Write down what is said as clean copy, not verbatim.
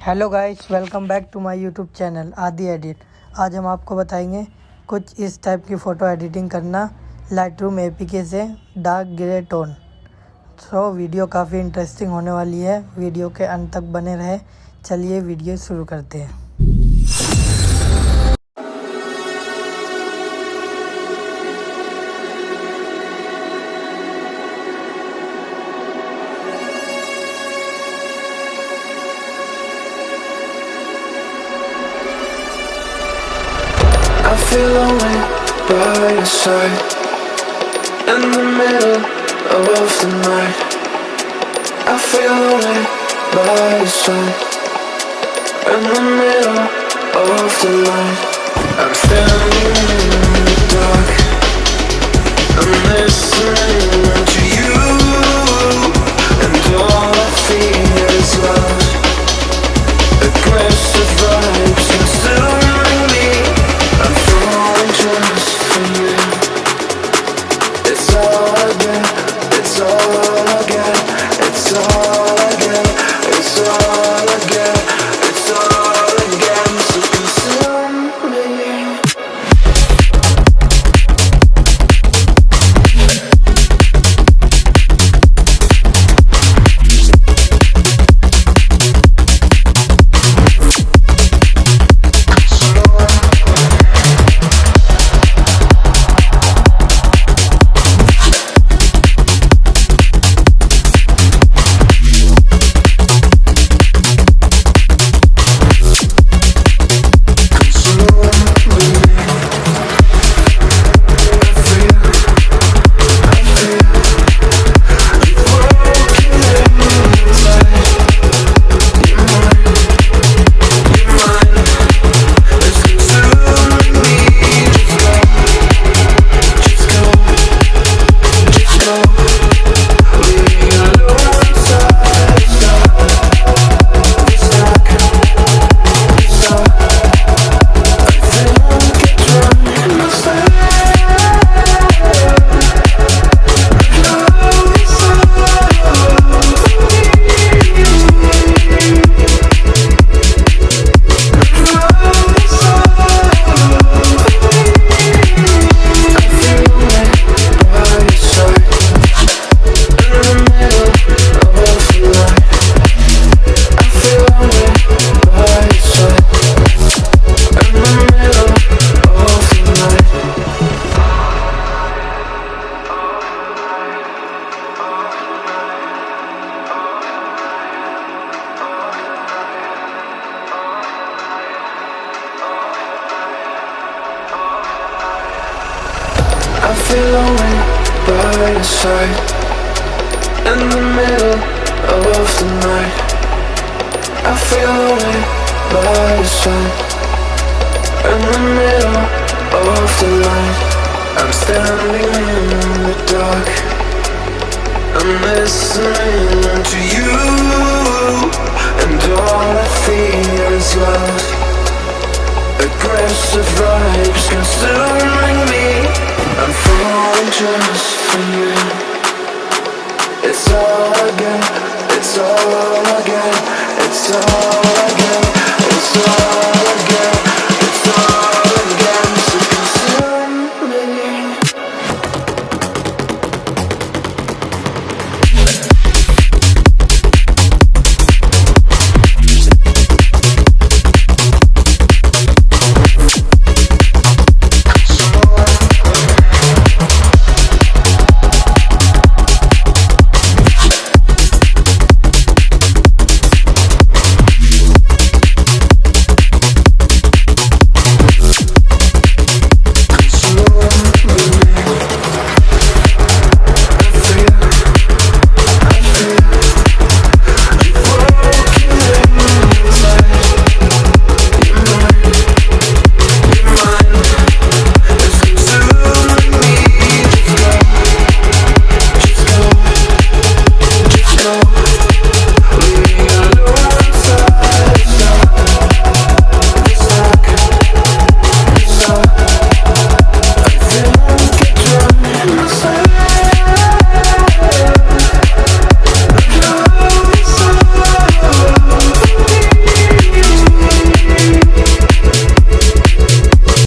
Hello guys, welcome back to my YouTube channel Aadi edit. आज हम आपको बताएंगे कुछ इस टाइप की फ़ोटो एडिटिंग करना लाइटरूम एपीके से डार्क ग्रे टोन। वीडियो काफ़ी इंटरेस्टिंग होने वाली है, वीडियो के अंत तक बने रहे। चलिए वीडियो शुरू करते हैं। I feel lonely by your side in the middle of the night. I feel lonely by your side in the middle of the night. I'm standing in the dark. I'm listening to you, and all I feel is love. Aggressive vibes consuming me. I'm falling just for you. It's all I get, it's all I get, it's all I get, it's all I get, it's all I get. So consume me. I feel lonely by your side in the middle of the night. I feel lonely by your side in the middle of the night. I'm standing in the dark. I'm listening to you, and all I feel is love. Aggressive vibes consuming me. I'm falling just for you. It's all I get, it's all I get, it's all